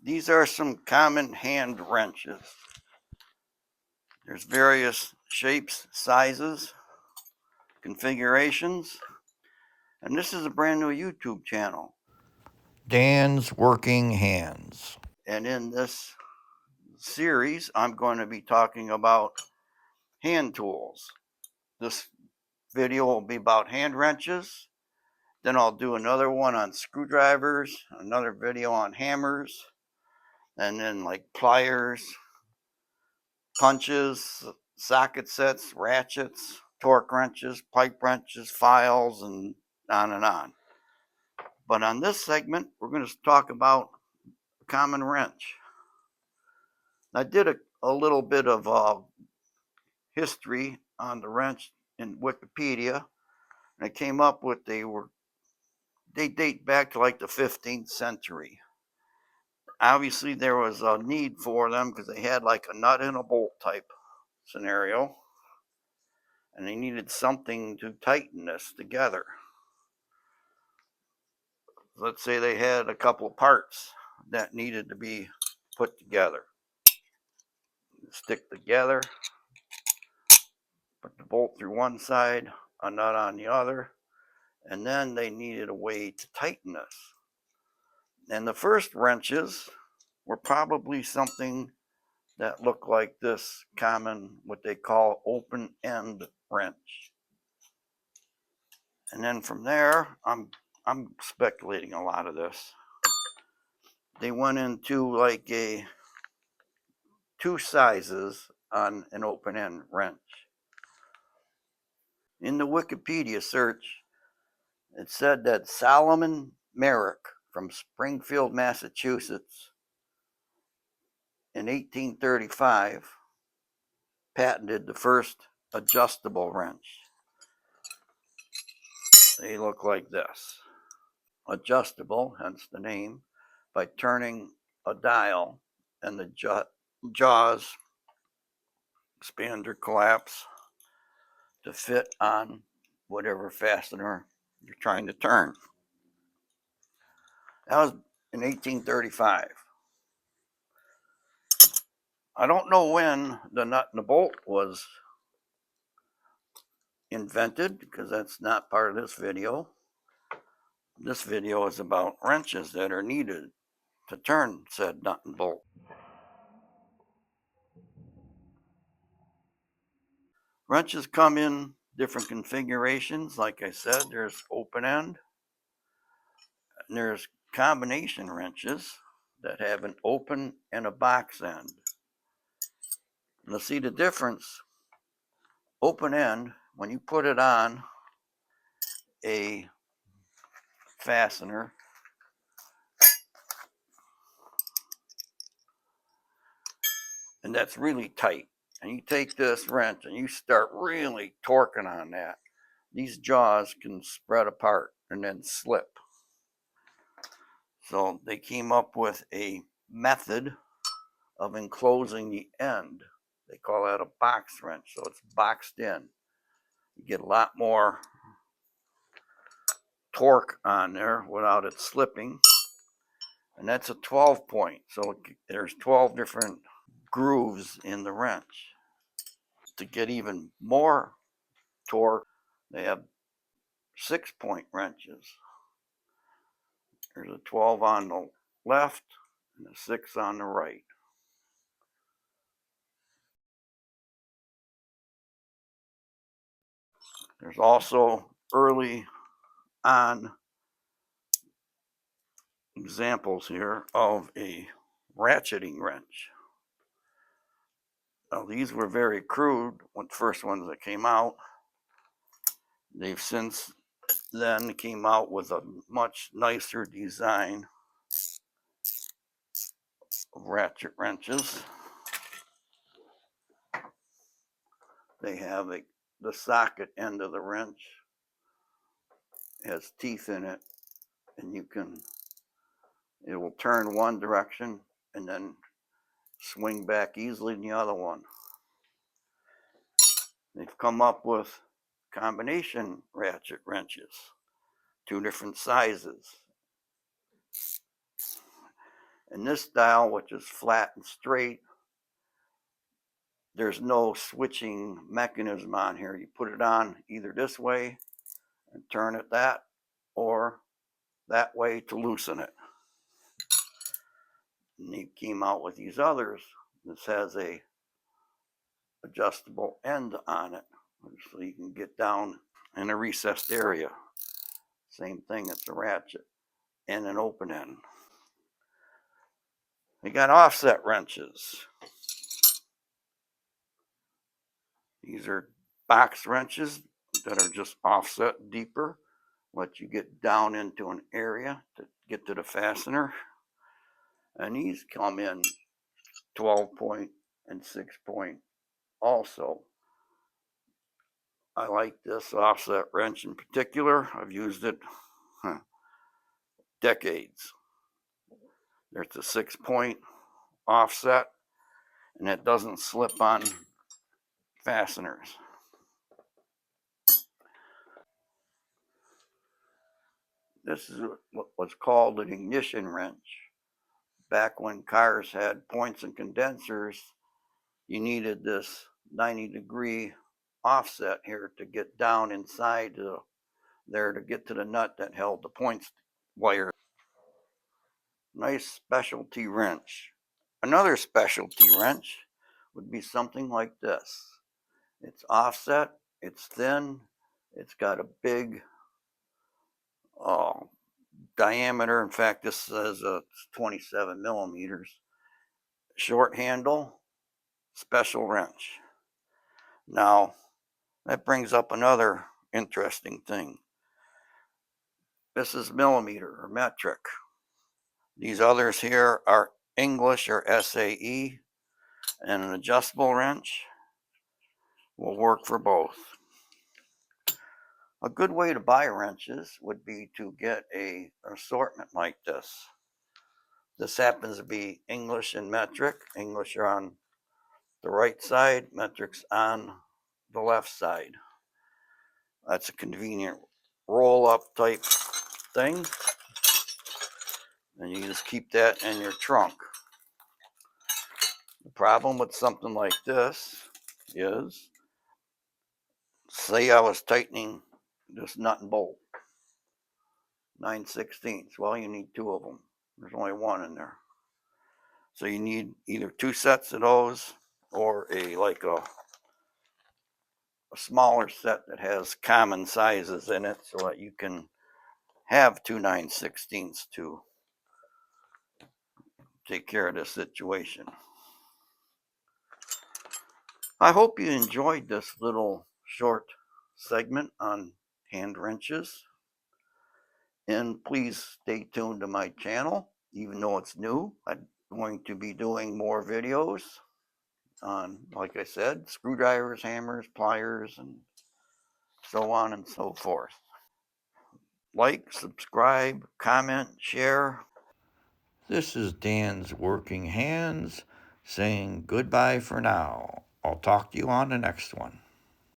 These are some common hand wrenches. There's various shapes, sizes, configurations, and this is a brand new YouTube channel, Dan's Working Hands. And in this series, I'm going to be talking about hand tools. This video will be about hand wrenches. Then I'll do another one on screwdrivers, another video on hammers, and then like pliers, punches, socket sets, ratchets, torque wrenches, pipe wrenches, files, and on and on. But on this segment, we're going to talk about a common wrench. I did a little bit of history on the wrench in Wikipedia, and I came up with they date back to like the 15th century. Obviously, there was a need for them because they had like a nut and a bolt type scenario, and they needed something to tighten this together. Let's say they had a couple of parts that needed to be put together. Stick together, put the bolt through one side, a nut on the other, and then they needed a way to tighten this. And the first wrenches were probably something that looked like this common, what they call open end wrench. And then from there, I'm speculating a lot of this. They went into like two sizes on an open end wrench. In the Wikipedia search, it said that Solomon Merrick from Springfield, Massachusetts, in 1835, patented the first adjustable wrench. They look like this. Adjustable, hence the name, by turning a dial and the jaws expand or collapse to fit on whatever fastener you're trying to turn. That was in 1835. I don't know when the nut and the bolt was invented because that's not part of this video. This video is about wrenches that are needed to turn said nut and bolt. Wrenches come in different configurations. Like I said, there's open end, and there's combination wrenches that have an open and a box end. And to see the difference, open end, when you put it on a fastener, and that's really tight, and you take this wrench and you start really torquing on that, these jaws can spread apart and then slip. So they came up with a method of enclosing the end. They call that a box wrench, so it's boxed in. You get a lot more torque on there without it slipping. And that's a 12 point, so there's 12 different grooves in the wrench. To get even more torque, they have 6-point wrenches. There's a 12 on the left and a 6 on the right. There's also early on examples here of a ratcheting wrench. Now, these were very crude when the first ones that came out. They've since then came out with a much nicer design of ratchet wrenches. They have the socket end of the wrench has teeth in it, and it will turn one direction and then swing back easily in the other one. They've come up with combination ratchet wrenches, 2 different sizes. In this dial, which is flat and straight, there's no switching mechanism on here. You put it on either this way and turn it that, or that way to loosen it. And he came out with these others. This has a adjustable end on it, so you can get down in a recessed area. Same thing, it's a ratchet and an open end. We got offset wrenches. These are box wrenches that are just offset deeper, let you get down into an area to get to the fastener. And these come in 12 point and 6 point also. I like this offset wrench in particular. I've used it decades. There's a 6 point offset, and it doesn't slip on fasteners. This is what was called an ignition wrench. Back when cars had points and condensers, you needed this 90-degree offset here to get down inside there to get to the nut that held the points wire. Nice specialty wrench. Another specialty wrench would be something like this. It's offset, it's thin, it's got a big diameter. In fact, this says it's 27 millimeters. Short handle, special wrench. Now, that brings up another interesting thing. This is millimeter or metric. These others here are English or SAE, and an adjustable wrench will work for both. A good way to buy wrenches would be to get an assortment like this. This happens to be English and metric. English are on the right side, metric's on the left side. That's a convenient roll-up type thing. And you just keep that in your trunk. The problem with something like this is, say I was tightening this nut and bolt, 9/16. Well, you need two of them. There's only one in there. So you need either two sets of those or a smaller set that has common sizes in it so that you can have two 9/16 to take care of this situation. I hope you enjoyed this little short segment on hand wrenches. And please stay tuned to my channel, even though it's new. I'm going to be doing more videos on, like I said, screwdrivers, hammers, pliers, and so on and so forth. Like, subscribe, comment, share. This is Dan's Working Hands saying goodbye for now. I'll talk to you on the next one.